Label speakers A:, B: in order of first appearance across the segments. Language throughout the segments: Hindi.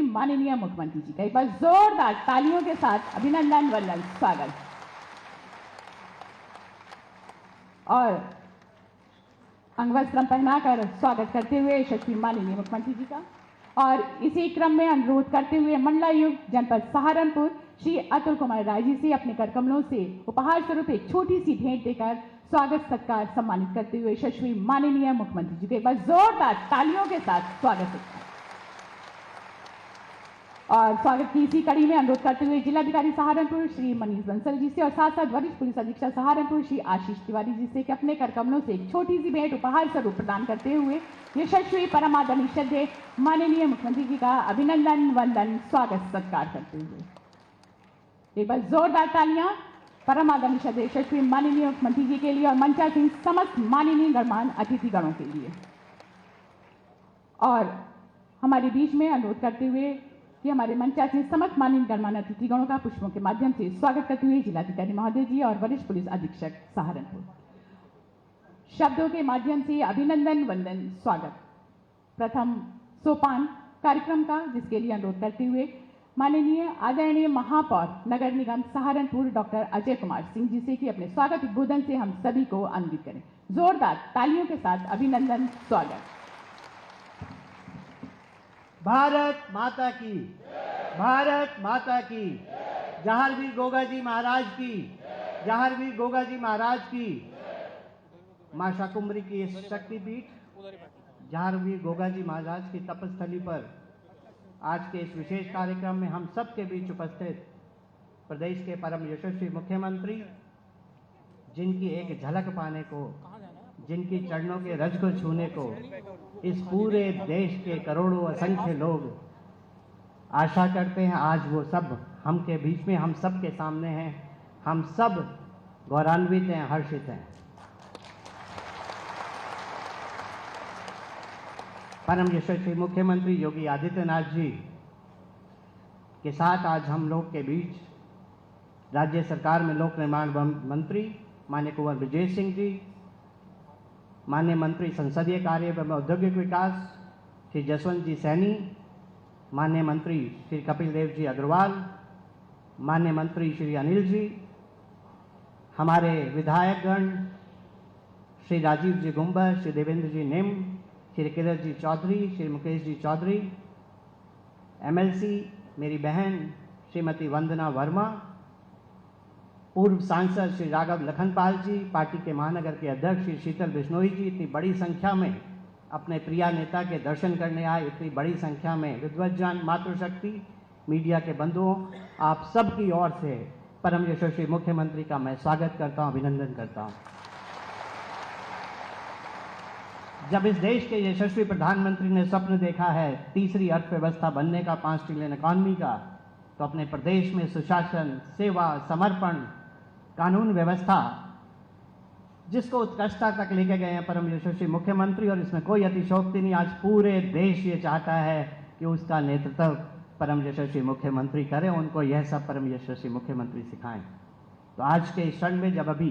A: माननीय मुख्यमंत्री जी का एक बार जोरदार तालियों के साथ अभिनंदन वंदन स्वागत। और अंगवस्त्रम पहनाकर स्वागत करते हुए यशस्वी माननीय मुख्यमंत्री जी का। और इसी क्रम में अनुरोध करते हुए मंडलायुक्त जनपद सहारनपुर श्री अतुल कुमार राय जी से अपने कर कमलों से उपहार स्वरूप एक छोटी सी भेंट देकर स्वागत सत्कार सम्मानित करते हुए यशस्वी माननीय मुख्यमंत्री जी को एक बार जोरदार तालियों के साथ स्वागत करते हैं। और स्वागत की इसी कड़ी में अनुरोध करते हुए जिलाधिकारी सहारनपुर श्री मनीष बंसल जी से और साथ साथ वरिष्ठ पुलिस अधीक्षक सहारनपुर श्री आशीष तिवारी जी से कि अपने कर कमलों से एक छोटी सी भेंट उपहार स्वरूप प्रदान करते हुए यशस्वी परमादरणीय श्रद्धेय माननीय मुख्यमंत्री जी का अभिनंदन वंदन स्वागत सत्कार करते हुए एक बार जोरदार तालियां परमादरणीय श्रद्धेय यशस्वी माननीय मुख्यमंत्री जी के लिए और मंचासीन समस्त माननीय गणमान्य अतिथिगणों के लिए। और हमारे बीच में अनुरोध करते हुए कि हमारे मंचासीन समस्त माननीय गणमान्य अतिथिगणों का पुष्पों के माध्यम से स्वागत करते हुए जिलाधिकारी महोदय जी और वरिष्ठ पुलिस अधीक्षक सहारनपुर शब्दों के माध्यम से अभिनंदन वंदन स्वागत प्रथम सोपान कार्यक्रम का, जिसके लिए अनुरोध करते हुए माननीय आदरणीय महापौर नगर निगम सहारनपुर डॉक्टर अजय कुमार सिंह जी से कि अपने स्वागत उद्बोधन से हम सभी को अन्वित करें। जोरदार तालियों के साथ अभिनंदन स्वागत।
B: भारत माता की, भारत माता की, जहारवीर गोगा जी महाराज की, जहारवीर गोगा जी महाराज की। मां शाकुंभरी की इस शक्तिपीठ जहारवीर गोगा जी महाराज की तपस्थली पर आज के इस विशेष कार्यक्रम में हम सब के बीच उपस्थित प्रदेश के परम यशस्वी मुख्यमंत्री, जिनकी एक झलक पाने को, जिनकी चरणों के रज को छूने को इस पूरे देश के करोड़ों असंख्य लोग आशा करते हैं, आज वो सब हम के बीच में, हम सब के सामने हैं। हम सब गौरवान्वित हैं, हर्षित हैं। परम यशस्वी मुख्यमंत्री योगी आदित्यनाथ जी के साथ आज हम लोग के बीच राज्य सरकार में लोक निर्माण मंत्री माननीय कुंवर विजय सिंह जी, माननीय मंत्री संसदीय कार्य एवं औद्योगिक विकास श्री जसवंत जी सैनी, माननीय मंत्री श्री कपिल देव जी अग्रवाल, माननीय मंत्री श्री अनिल जी, हमारे विधायकगण श्री राजीव जी गुंबर, श्री देवेंद्र जी निम, श्री किरण जी चौधरी, श्री मुकेश जी चौधरी, एमएलसी मेरी बहन श्रीमती वंदना वर्मा, पूर्व सांसद श्री राघव लखनपाल जी, पार्टी के महानगर के अध्यक्ष श्री शीतल बिश्नोई जी, इतनी बड़ी संख्या में अपने प्रिय नेता के दर्शन करने आए, इतनी बड़ी संख्या में विद्वज्जन, मातृशक्ति, मीडिया के बंधुओं, आप सबकी ओर से परम यशस्वी मुख्यमंत्री का मैं स्वागत करता हूं, अभिनंदन करता हूं। जब इस देश के यशस्वी प्रधानमंत्री ने स्वप्न देखा है तीसरी अर्थव्यवस्था बनने का, 5 ट्रिलियन इकॉनमी का, तो अपने प्रदेश में सुशासन, सेवा, समर्पण, कानून व्यवस्था, जिसको उत्कृष्टता तक लेके गए हैं परम यशस्वी मुख्यमंत्री, और इसमें कोई अतिशयोक्ति नहीं। आज पूरे देश ये चाहता है कि उसका नेतृत्व परम यशस्वी मुख्यमंत्री करें, उनको यह सब परम यशस्वी मुख्यमंत्री सिखाएं। तो आज के इस क्षण में, जब अभी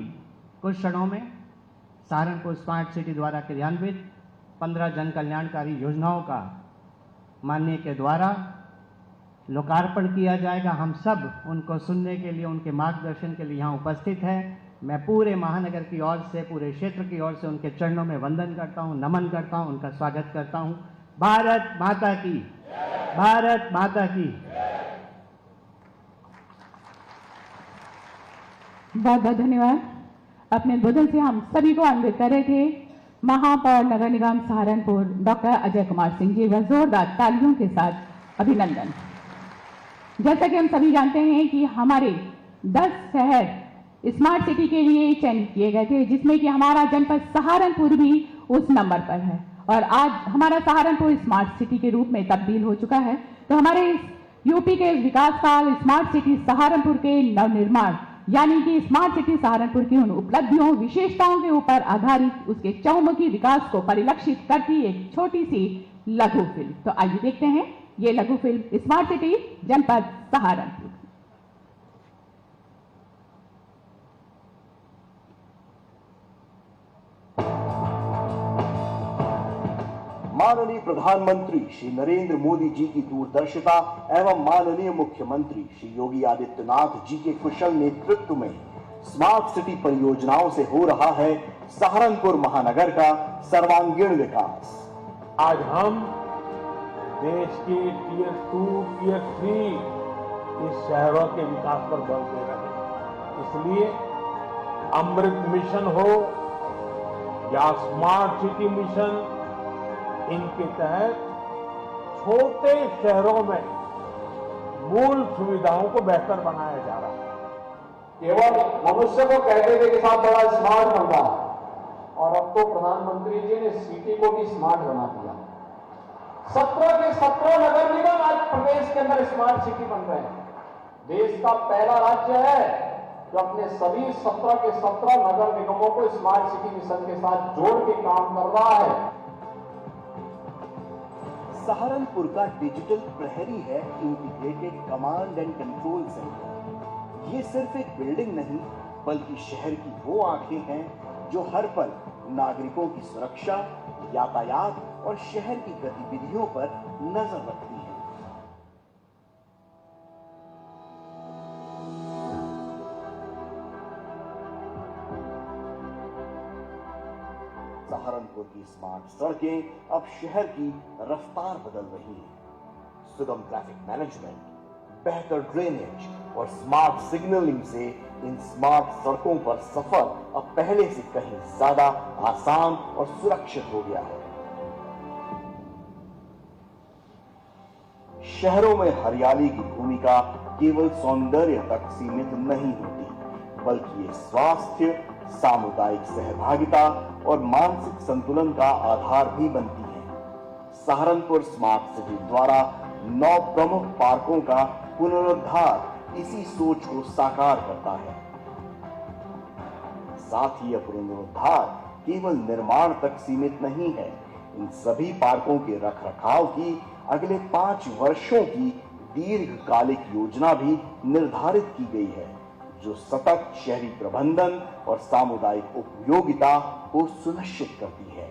B: कुछ क्षणों में सहारनपुर स्मार्ट सिटी द्वारा क्रियान्वित 15 जन कल्याणकारी योजनाओं का माननीय के द्वारा लोकार्पण किया जाएगा, हम सब उनको सुनने के लिए, उनके मार्गदर्शन के लिए यहाँ उपस्थित हैं। मैं पूरे महानगर की ओर से, पूरे क्षेत्र की ओर से उनके चरणों में वंदन करता हूँ, नमन करता हूँ, उनका स्वागत करता हूँ। भारत माता की, भारत माता की।
A: बहुत बहुत धन्यवाद। अपने उद्बोधन से हम सभी को अन्वित कर रहे थे महापौर नगर निगम सहारनपुर डॉक्टर अजय कुमार सिंह जी। वह जोरदार तालियों के साथ अभिनंदन। जैसा कि हम सभी जानते हैं कि हमारे 10 शहर स्मार्ट सिटी के लिए चयनित किए गए थे, जिसमें कि हमारा जनपद सहारनपुर भी उस नंबर पर है और आज हमारा सहारनपुर स्मार्ट सिटी के रूप में तब्दील हो चुका है। तो हमारे यूपी के विकास काल स्मार्ट सिटी सहारनपुर के नवनिर्माण, यानी कि स्मार्ट सिटी सहारनपुर की उन उपलब्धियों, विशेषताओं के ऊपर आधारित उसके चहुमुखी विकास को परिलक्षित करती एक छोटी सी लघु फिल्म। तो आइए देखते हैं ये लघु फिल्म स्मार्ट सिटी जनपद सहारनपुर।
C: मां माननीय प्रधानमंत्री श्री नरेंद्र मोदी जी की दूरदर्शिता एवं माननीय मुख्यमंत्री श्री योगी आदित्यनाथ जी के कुशल नेतृत्व में स्मार्ट सिटी परियोजनाओं से हो रहा है सहारनपुर महानगर का सर्वांगीण विकास।
D: आज हम देश के टियर 2, टियर 3 इस शहरों के विकास पर बल दे रहे हैं। इसलिए अमृत मिशन हो या स्मार्ट सिटी मिशन, इनके तहत छोटे शहरों में मूल सुविधाओं को बेहतर बनाया जा रहा है।
E: केवल मनुष्य को कहते थे कि साहब बड़ा स्मार्ट बन रहा है, और अब तो प्रधानमंत्री जी ने सिटी को भी स्मार्ट बना दिया। 17 के 17 नगर निगम आज प्रदेश के अंदर स्मार्ट सिटी बन रहे हैं। देश का पहला राज्य है जो अपने सभी 17 के 17 नगर निगमों को स्मार्ट सिटी मिशन के साथ जोड़ के काम कर रहा है।
C: सहारनपुर का डिजिटल प्रहरी है integrated command and control centre. ये सिर्फ एक बिल्डिंग नहीं बल्कि शहर की वो आंखें हैं जो हर पल नागरिकों की सुरक्षा, यातायात और शहर की गतिविधियों पर नजर रखती है। सहारनपुर की स्मार्ट सड़कें अब शहर की रफ्तार बदल रही हैं। सुगम ट्रैफिक मैनेजमेंट, बेहतर ड्रेनेज और स्मार्ट सिग्नलिंग से इन स्मार्ट सड़कों पर सफर अब पहले से कहीं ज्यादा आसान और सुरक्षित हो गया है। शहरों में हरियाली की भूमिका केवल सौंदर्य तक सीमित नहीं होती, बल्कि ये स्वास्थ्य, सामुदायिक सहभागिता और मानसिक संतुलन का आधार भी बनती है। सहारनपुर स्मार्ट सिटी द्वारा 9 प्रमुख पार्कों का पुनरुद्धार इसी सोच को साकार करता है। साथ ही यह पुनरुद्धार केवल निर्माण तक सीमित नहीं है। इन सभी पार्कों के रखरखाव की अगले 5 वर्षों की दीर्घकालिक योजना भी निर्धारित की गई है, जो सतत शहरी प्रबंधन और सामुदायिक उपयोगिता को सुनिश्चित करती है।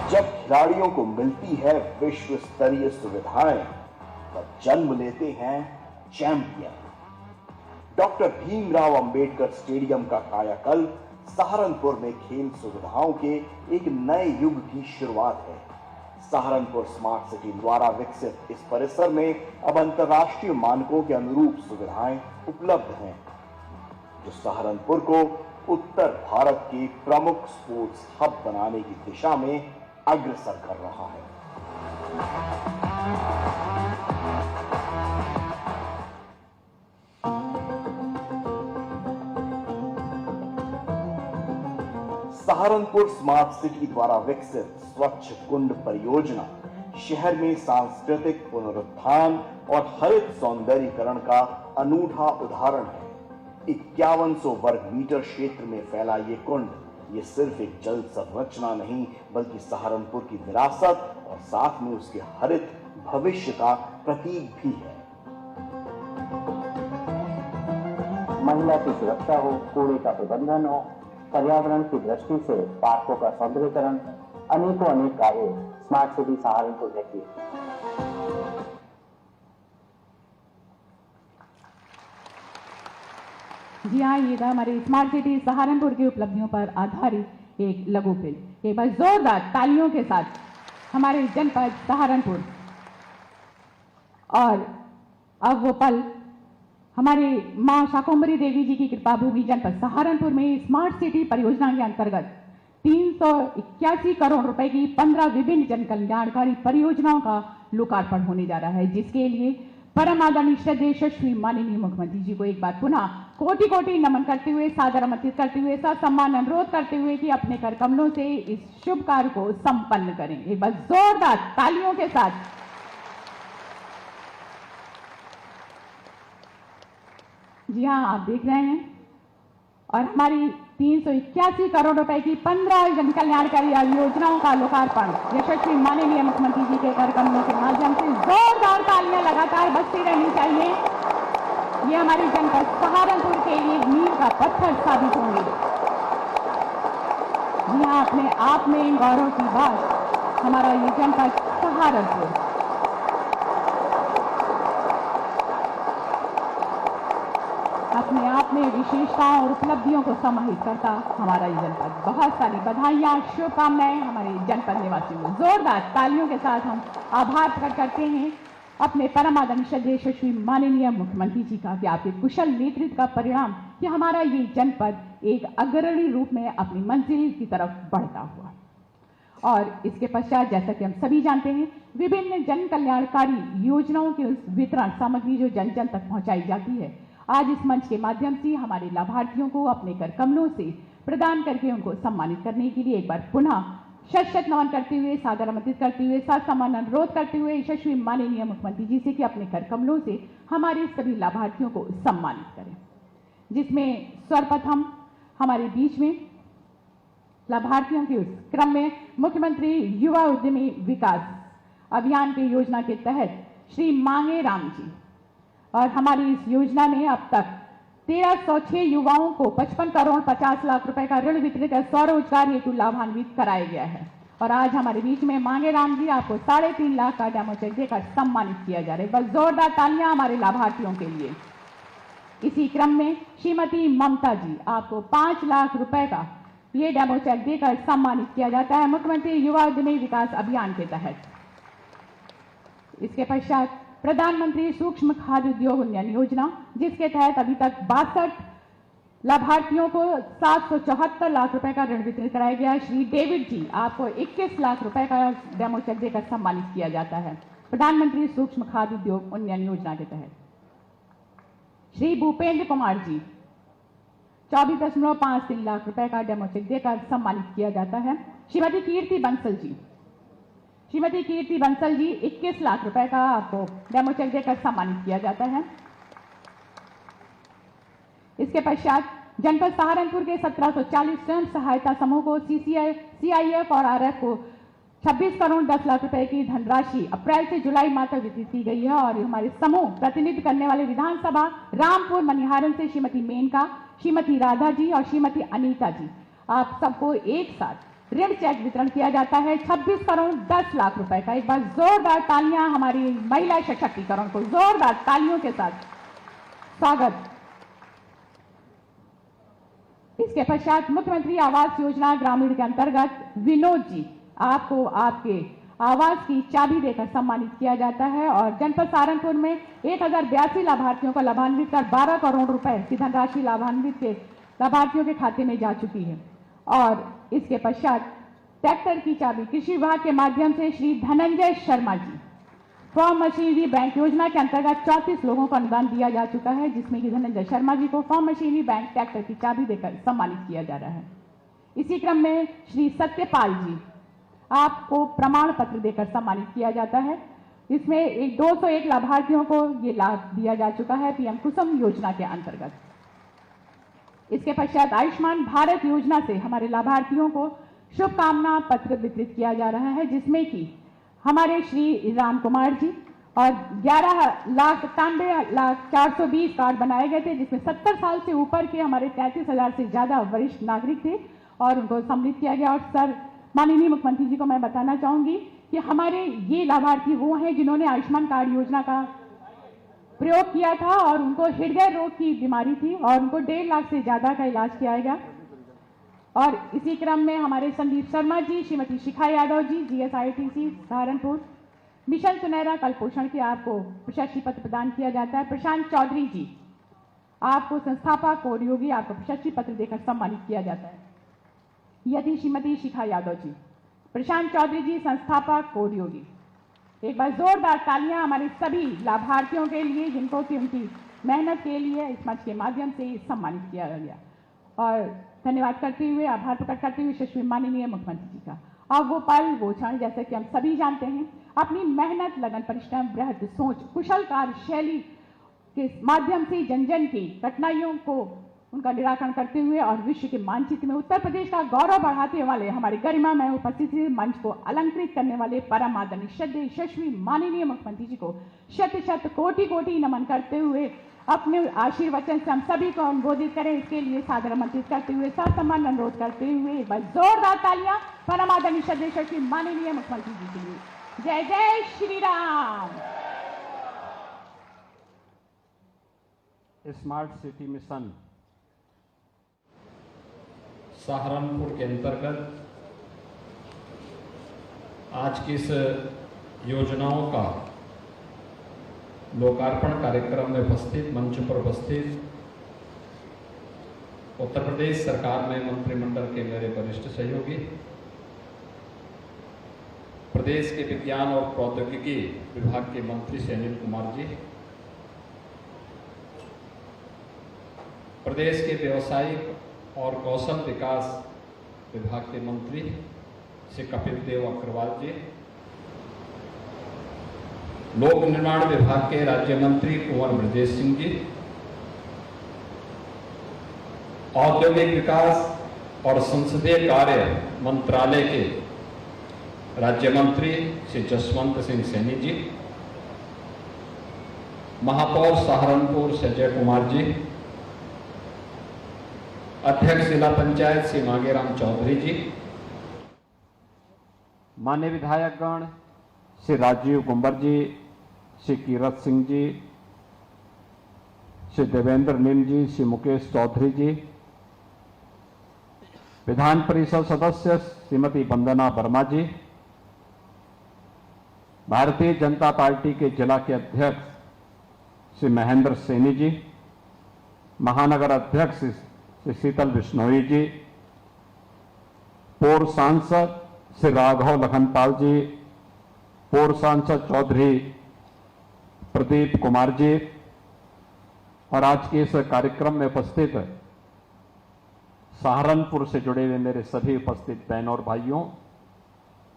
C: जब खिलाड़ियों को मिलती है विश्व स्तरीय सुविधाएं, तब जन्म लेते हैं champion. Doctor Bhimrao Ambedkar stadium का कायाकल्प सहारनपुर में खेल सुविधाओं के एक नए युग की शुरुआत है। सहारनपुर स्मार्ट सिटी द्वारा विकसित इस परिसर में अब अंतर्राष्ट्रीय मानकों के अनुरूप सुविधाएं उपलब्ध हैं, जो सहारनपुर को उत्तर भारत के प्रमुख स्पोर्ट्स हब बनाने की दिशा में अग्रसर कर रहा है। सहारनपुर स्मार्ट सिटी द्वारा विकसित स्वच्छ कुंड परियोजना शहर में सांस्कृतिक पुनरुत्थान और हरित सौंदर्यीकरण का अनूठा उदाहरण है। 5100 वर्ग मीटर क्षेत्र में फैला ये कुंड ये सिर्फ एक जल संरचना नहीं, बल्कि सहारनपुर की विरासत और साथ में उसके हरित भविष्य का प्रतीक भी है।
F: महिला की सुरक्षा हो, कूड़े का प्रबंधन हो, पर्यावरण की दृष्टि से पार्कों का सौंदर्यीकरण, अनेक कार्य स्मार्ट सिटी सहारनपुर ने किए।
A: जी हाँ, ये था हमारी स्मार्ट सिटी सहारनपुर की उपलब्धियों पर आधारित एक लघु फिल्म। एक बार जोरदार तालियों के साथ हमारे जनपद सहारनपुर, और अब वो पल हमारे मां शाकंभरी देवी जी की कृपा भूमि जनपद सहारनपुर में स्मार्ट सिटी परियोजना के अंतर्गत 381 करोड़ रुपए की 15 विभिन्न जन कल्याणकारी परियोजनाओं का लोकार्पण होने जा रहा है, जिसके लिए परम आदरणीय श्रद्धेय यशस्वी माननीय मुख्यमंत्री जी को एक बार पुनः कोटि कोटि नमन करते हुए, सादर आमंत्रित करते हुए, सम्मान अनुरोध करते हुए कि अपने कर कमलों से इस शुभ कार्य को संपन्न करें। एक बार जोरदार तालियों के साथ। जी हाँ, आप देख रहे हैं, और हमारी 381 करोड़ रुपए की 15 जन कल्याणकारी योजनाओं का लोकार्पण यशस्वी माननीय मुख्यमंत्री जी के कर कमलों के माध्यम से जोरदार तालियां लगातार बजती रहनी चाहिए। ये हमारे जनपद सहारनपुर के लिए मील का पत्थर साबित होंगे। यहाँ अपने आप में गौरव की बात, हमारा ये जनपद सहारनपुर अपने आप में विशेषताओं और उपलब्धियों को समाहित करता हमारा ये जनपद। बहुत सारी बधाइयां, शुभकामनाएं हमारे जनपद निवासियों को। जोरदार तालियों के साथ हम आभार प्रकट करते हैं अपने परम आदरणीय श्रद्धेय यशस्वी माननीय मुख्यमंत्री जी का कि आपके कुशल नेतृत्व का परिणाम कि हमारा ये जनपद एक अग्रणी रूप में अपनी मंजिल की तरफ बढ़ता हुआ। और इसके पश्चात जैसा कि हम सभी जानते हैं, विभिन्न जन कल्याणकारी योजनाओं के उस वितरण सामग्री जो जन जन तक पहुंचाई जाती है, आज इस मंच के माध्यम से हमारे लाभार्थियों को अपने कर कमलों से प्रदान करके उनको सम्मानित करने के लिए एक बार पुनः शत नमन करते हुए, सादर आमंत्रित करते हुए, साथ सम्मान अनुरोध करते हुए यशस्वी माननीय मुख्यमंत्री जी से कि अपने कर कमलों से हमारे सभी लाभार्थियों को सम्मानित करें। जिसमें सर्वप्रथम हमारे बीच में लाभार्थियों के उस क्रम में मुख्यमंत्री युवा उद्यमी विकास अभियान के योजना के तहत श्री मांगे राम जी, और हमारी इस योजना में अब तक 1306 युवाओं को 55 करोड़ 50 लाख रुपए का ऋण वितरित कर स्वरोजगार हेतु लाभान्वित कराया गया है। और आज हमारे बीच में मांगे राम जी आपको 3.5 लाख का डेमो चेक देकर सम्मानित किया जा रहा है। बस जोरदार तालियां हमारे लाभार्थियों के लिए। इसी क्रम में श्रीमती ममता जी आपको 5 लाख रुपए का ये डेमो चेक देकर सम्मानित किया जाता है मुख्यमंत्री युवा उद्यमी विकास अभियान के तहत। इसके पश्चात प्रधानमंत्री सूक्ष्म खाद्य उद्योग उन्नयन योजना, जिसके तहत अभी तक 62 लाभार्थियों को 774 लाख रुपए का ऋण वितरित कराया गया। श्री डेविड जी आपको 21 लाख रुपए का डेमो चेक देकर सम्मानित किया जाता है प्रधानमंत्री सूक्ष्म खाद्य उद्योग उन्नयन योजना के तहत। श्री भूपेंद्र कुमार जी 24.53 लाख रुपए का डेमो चेक देकर सम्मानित किया जाता है। श्रीमती कीर्ति बंसल जी 21 लाख रुपए का आपको डेमो चेक देकर सम्मानित किया जाता है। इसके पश्चात जनपद सहारनपुर के 1740 स्वयं सहायता समूह को CIF और RF को 26 करोड़ 10 लाख रुपए की धनराशि अप्रैल से जुलाई माह तक वितरित की गई है। और हमारे समूह प्रतिनिधित्व करने वाले विधानसभा रामपुर मनिहारन से श्रीमती मेनका, श्रीमती राधा जी और श्रीमती अनीता जी, आप सबको एक साथ ऋण चेक वितरण किया जाता है 26 करोड़ 10 लाख रुपए का। एक बार जोरदार तालियां हमारी महिला सशक्तिकरण को जोरदार तालियों के साथ स्वागत। इसके पश्चात मुख्यमंत्री आवास योजना ग्रामीण के अंतर्गत विनोद जी आपको आपके आवास की चाबी देकर सम्मानित किया जाता है। और जनपद सहारनपुर में 1082 लाभार्थियों को लाभान्वित कर 12 करोड़ रुपए की धनराशि लाभान्वित के लाभार्थियों के खाते में जा चुकी है। और इसके पश्चात ट्रैक्टर की चाबी कृषि विभाग के माध्यम से Shri Dhananjay Sharma ji farm machinery bank योजना के अंतर्गत 34 लोगों को अनुदान दिया जा चुका है, जिसमें कि धनंजय शर्मा जी को फार्म मशीनरी बैंक ट्रैक्टर की चाबी देकर सम्मानित किया जा रहा है। इसी क्रम में श्री सत्यपाल जी आपको प्रमाण पत्र देकर सम्मानित किया जाता है। इसमें 201 लाभार्थियों को ये लाभ दिया जा चुका है PM कुसुम योजना के अंतर्गत। इसके पश्चात आयुष्मान भारत योजना से हमारे लाभार्थियों को शुभकामना पत्र वितरित किया जा रहा है, जिसमें कि हमारे श्री राम कुमार जी और 11,93,420 कार्ड बनाए गए थे, जिसमें 70 साल से ऊपर के हमारे 33,000 से ज्यादा वरिष्ठ नागरिक थे और उनको सम्मिलित किया गया। और सर माननीय मुख्यमंत्री जी को मैं बताना चाहूंगी कि हमारे ये लाभार्थी वो हैं जिन्होंने आयुष्मान कार्ड योजना का प्रयोग किया था और उनको हृदय रोग की बीमारी थी और उनको 1.5 लाख से ज्यादा का इलाज किया गया। और इसी क्रम में हमारे संदीप शर्मा जी, श्रीमती शिखा यादव जी GSITC सहारनपुर मिशन सुनहरा कल पोषण के आपको प्रशस्ति पत्र प्रदान किया जाता है। प्रशांत चौधरी जी आपको संस्थापक कोड योगी आपको प्रशस्ति पत्र देकर सम्मानित किया जाता है। यदि श्रीमती शिखा यादव जी, प्रशांत चौधरी जी संस्थापक कोड योगी। एक बार जोरदार तालियां हमारे सभी लाभार्थियों के लिए जिनको कि उनकी मेहनत के लिए इस मंच के माध्यम से सम्मानित किया गया। और धन्यवाद करते हुए, आभार प्रकट करते हुए यशस्वी माननीय मुख्यमंत्री जी का। अब वो पल वो क्षण जैसे कि हम सभी जानते हैं, अपनी मेहनत, लगन, परिश्रम, बृहद सोच, कुशल कार्यशैली के माध्यम से जन जन की कठिनाइयों को उनका निराकरण करते हुए और विश्व के मानचित्र में उत्तर प्रदेश का गौरव बढ़ाते वाले हमारे गरिमा में उपस्थिति मंच को अलंकृत करने वाले परम आदरणीय श्रद्धेय यशस्वी माननीय मुख्यमंत्री जी को शत शत कोटि कोटि नमन करते हुए अपने आशीर्वचन से हम सभी को अनुमोदित करें। इसके लिए सादर आमंत्रित करते हुए ससम्मान अनुरोध करते हुए एक बार जोरदार तालियां परम आदरणीय श्रद्धेय श्री माननीय मुख्यमंत्री जी के लिए। जय जय Shri Ram.
B: Smart city mission
G: Saharanpur के अंतर्गत आज की इस योजनाओं का लोकार्पण कार्यक्रम में उपस्थित, मंच पर उपस्थित उत्तर प्रदेश सरकार में मंत्रिमंडल के मेरे वरिष्ठ सहयोगी, प्रदेश के विज्ञान और प्रौद्योगिकी विभाग के मंत्री श्री अनिल कुमार जी, प्रदेश के व्यवसायिक और कौशल विकास विभाग के मंत्री श्री कपिल देव अग्रवाल जी, लोक निर्माण विभाग के राज्य मंत्री कुंवर ब्रजेश सिंह जी, औद्योगिक विकास और संसदीय कार्य मंत्रालय के राज्य मंत्री श्री जसवंत सिंह सैनी जी, महापौर सहारनपुर से अजय कुमार जी, अध्यक्ष जिला पंचायत श्री मांगेराम चौधरी जी,
B: मान्य विधायकगण श्री राजीव कुंवर जी, श्री कीरत सिंह जी, श्री देवेंद्र नीम जी, श्री मुकेश चौधरी जी, विधान परिषद सदस्य श्रीमती वंदना वर्मा जी, भारतीय जनता पार्टी के जिला के अध्यक्ष श्री महेंद्र सैनी जी, महानगर अध्यक्ष श्री शीतल बिश्नोई जी, पूर्व सांसद श्री राघव लखनपाल जी, पूर्व सांसद चौधरी प्रदीप कुमार जी और आज के इस कार्यक्रम में उपस्थित सहारनपुर से जुड़े हुए मेरे सभी उपस्थित बहनों और भाइयों,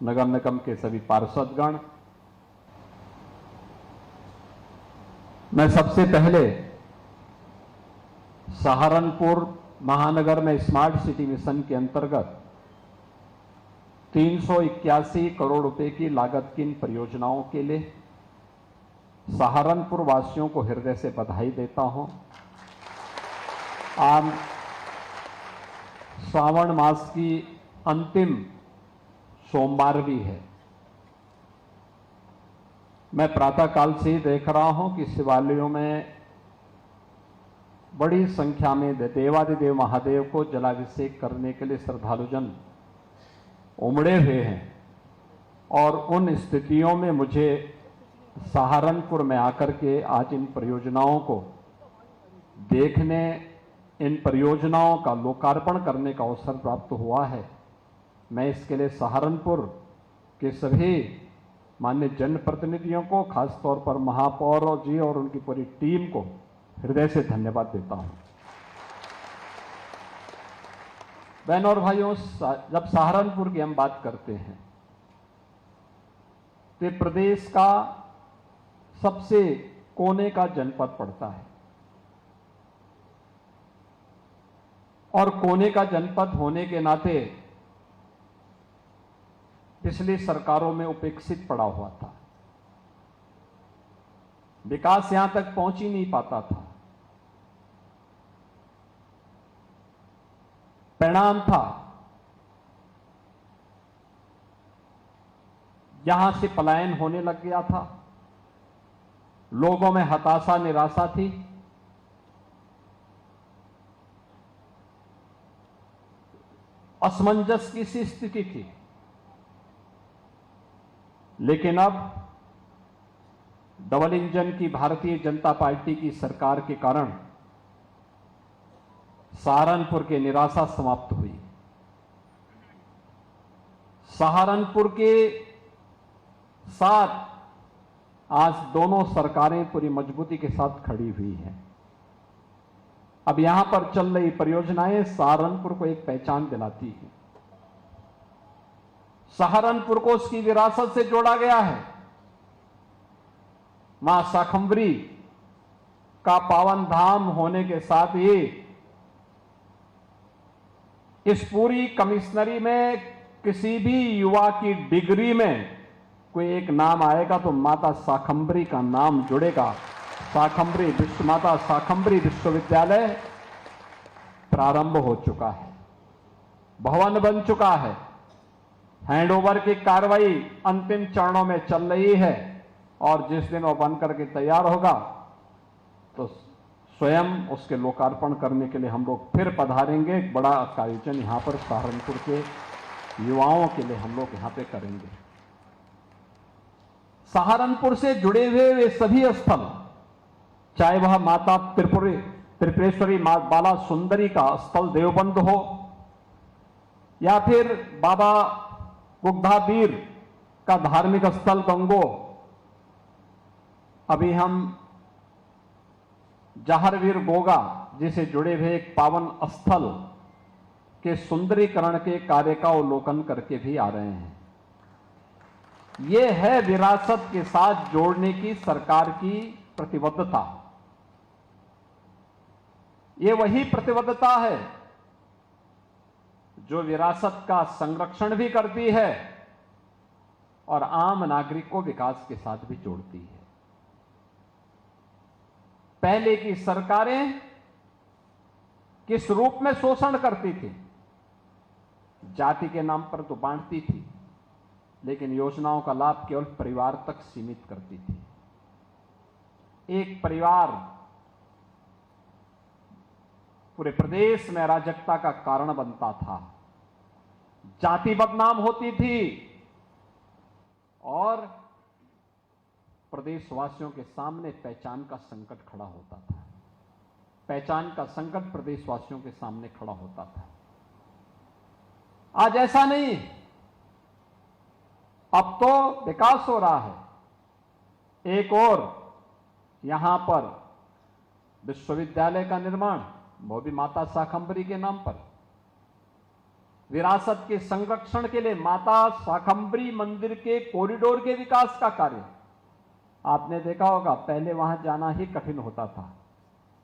B: नगर निगम के सभी पार्षदगण, मैं सबसे पहले सहारनपुर महानगर में स्मार्ट सिटी मिशन के अंतर्गत 381 करोड़ रुपए की लागत की इन परियोजनाओं के लिए सहारनपुर वासियों को हृदय से बधाई देता हूं। आज श्रावण मास की अंतिम सोमवार भी है। मैं प्रातःकाल से ही देख रहा हूं कि शिवालयों में बड़ी संख्या में देवादिदेव महादेव को जलाभिषेक करने के लिए श्रद्धालुजन उमड़े हुए हैं और उन स्थितियों में मुझे सहारनपुर में आकर के आज इन परियोजनाओं को देखने, इन परियोजनाओं का लोकार्पण करने का अवसर प्राप्त हुआ है। मैं इसके लिए सहारनपुर के सभी माननीय जनप्रतिनिधियों को, खासतौर पर महापौर जी और उनकी पूरी टीम को हृदय से धन्यवाद देता हूं। बहनों और भाइयों, जब सहारनपुर की हम बात करते हैं तो प्रदेश का सबसे कोने का जनपद पड़ता है और कोने का जनपद होने के नाते पिछली सरकारों में उपेक्षित पड़ा हुआ था। विकास यहां तक पहुंच ही नहीं पाता था। परिणाम था यहां से पलायन होने लग गया था, लोगों में हताशा, निराशा थी, असमंजस की सी स्थिति थी। लेकिन अब डबल इंजन की भारतीय जनता पार्टी की सरकार के कारण सहारनपुर की निराशा समाप्त हुई। सहारनपुर के साथ आज दोनों सरकारें पूरी मजबूती के साथ खड़ी हुई हैं। अब यहां पर चल रही परियोजनाएं सहारनपुर को एक पहचान दिलाती है। सहारनपुर को उसकी विरासत से जोड़ा गया है। मां शाकंभरी का पावन धाम होने के साथ ही इस पूरी कमिश्नरी में किसी भी युवा की डिग्री में कोई एक नाम आएगा तो माता शाकंभरी का नाम जुड़ेगा।
H: माता शाकंभरी विश्वविद्यालय प्रारंभ हो चुका है, भवन बन चुका है, हैंडओवर की कार्रवाई अंतिम चरणों में चल रही है और जिस दिन वो बन करके तैयार होगा तो स्वयं उसके लोकार्पण करने के लिए हम लोग फिर पधारेंगे। एक बड़ा आयोजन यहां पर सहारनपुर के युवाओं के लिए हम लोग यहां पे करेंगे। सहारनपुर से जुड़े हुए वे सभी स्थल, चाहे वह माता त्रिपुरेश्वरी बाला सुंदरी का स्थल देवबंद हो या फिर बाबा गुग्धाबीर का धार्मिक स्थल गंगो, अभी हम जहरवीर गोगा जिसे जुड़े हुए एक पावन स्थल के सुंदरीकरण के कार्य का अवलोकन करके भी आ रहे हैं। यह है विरासत के साथ जोड़ने की सरकार की प्रतिबद्धता। यह वही प्रतिबद्धता है जो विरासत का संरक्षण भी करती है और आम नागरिक को विकास के साथ भी जोड़ती है। पहले की सरकारें किस रूप में शोषण करती थी? जाति के नाम पर तो बांटती थी, लेकिन योजनाओं का लाभ केवल परिवार तक सीमित करती थी। एक परिवार पूरे प्रदेश में अराजकता का कारण बनता था, जाति बदनाम होती थी और प्रदेशवासियों के सामने पहचान का संकट खड़ा होता था। पहचान का संकट प्रदेशवासियों के सामने खड़ा होता था। आज ऐसा नहीं, अब तो विकास हो रहा है। एक और यहां पर विश्वविद्यालय का निर्माण, वो भी माता शाकंभरी के नाम पर। विरासत के संरक्षण के लिए माता शाकंभरी मंदिर के कॉरिडोर के विकास का कार्य, आपने देखा होगा पहले वहां जाना ही कठिन होता था,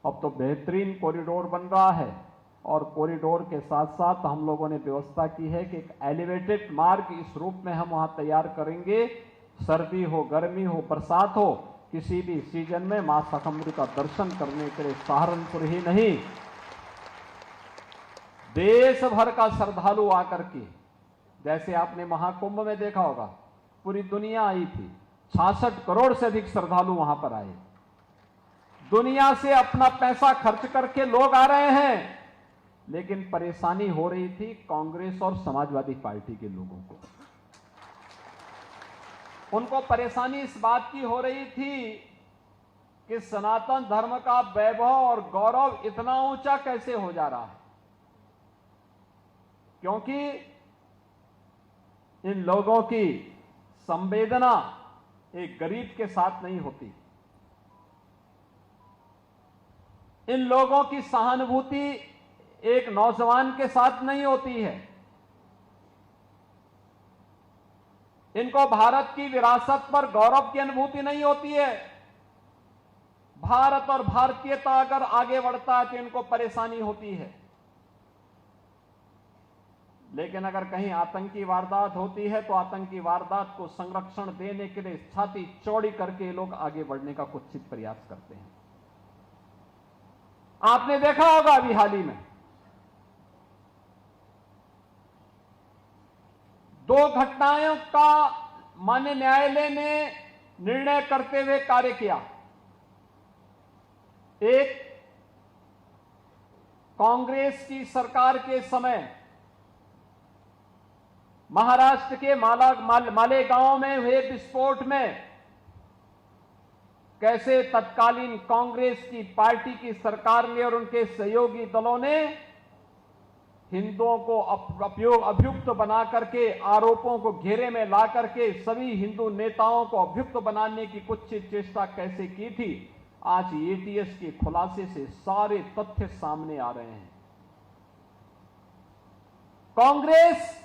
H: अब तो बेहतरीन कॉरिडोर बन रहा है और कॉरिडोर के साथ साथ हम लोगों ने व्यवस्था की है कि एक एलिवेटेड मार्ग इस रूप में हम वहां तैयार करेंगे। सर्दी हो, गर्मी हो, बरसात हो, किसी भी सीजन में मां शाकंभरी का दर्शन करने के लिए सहारनपुर ही नहीं, देश भर का श्रद्धालु आकर के, जैसे आपने महाकुंभ में देखा होगा पूरी दुनिया आई थी, 66 करोड़ से अधिक श्रद्धालु वहां पर आए। दुनिया से अपना पैसा खर्च करके लोग आ रहे हैं, लेकिन परेशानी हो रही थी कांग्रेस और समाजवादी पार्टी के लोगों को। उनको परेशानी इस बात की हो रही थी कि सनातन धर्म का वैभव और गौरव इतना ऊंचा कैसे हो जा रहा है, क्योंकि इन लोगों की संवेदना एक गरीब के साथ नहीं होती। इन लोगों की सहानुभूति एक नौजवान के साथ नहीं होती है। इनको भारत की विरासत पर गौरव की अनुभूति नहीं होती है। भारत और भारतीयता अगर आगे बढ़ता है तो इनको परेशानी होती है, लेकिन अगर कहीं आतंकी वारदात होती है तो आतंकी वारदात को संरक्षण देने के लिए छाती चौड़ी करके लोग आगे बढ़ने का कुत्सित प्रयास करते हैं। आपने देखा होगा अभी हाल ही में 2 घटनाओं का माननीय न्यायालय ने निर्णय करते हुए कार्य किया। एक, कांग्रेस की सरकार के समय महाराष्ट्र के मालेगांव में हुए विस्फोट में कैसे तत्कालीन कांग्रेस की पार्टी की सरकार ने और उनके सहयोगी दलों ने हिंदुओं को अभियुक्त बना करके, आरोपों को घेरे में ला करके सभी हिंदू नेताओं को अभियुक्त बनाने की कुत्सित चेष्टा कैसे की थी, आज एटीएस के खुलासे से सारे तथ्य सामने आ रहे हैं। कांग्रेस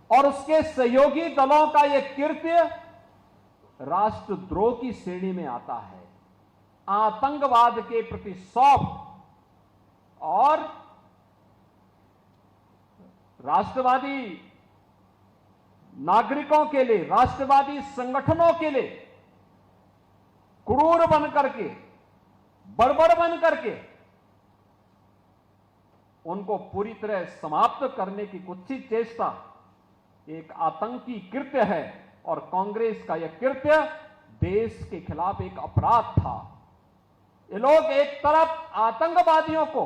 H: और उसके सहयोगी दलों का यह कृत्य राष्ट्रद्रोह की श्रेणी में आता है। आतंकवाद के प्रति सौंप और राष्ट्रवादी नागरिकों के लिए, राष्ट्रवादी संगठनों के लिए क्रूर बन करके बर्बर बन करके उनको पूरी तरह समाप्त करने की कुत्सित चेष्टा एक आतंकी कृत्य है और कांग्रेस का यह कृत्य देश के खिलाफ एक अपराध था। ये लोग एक तरफ आतंकवादियों को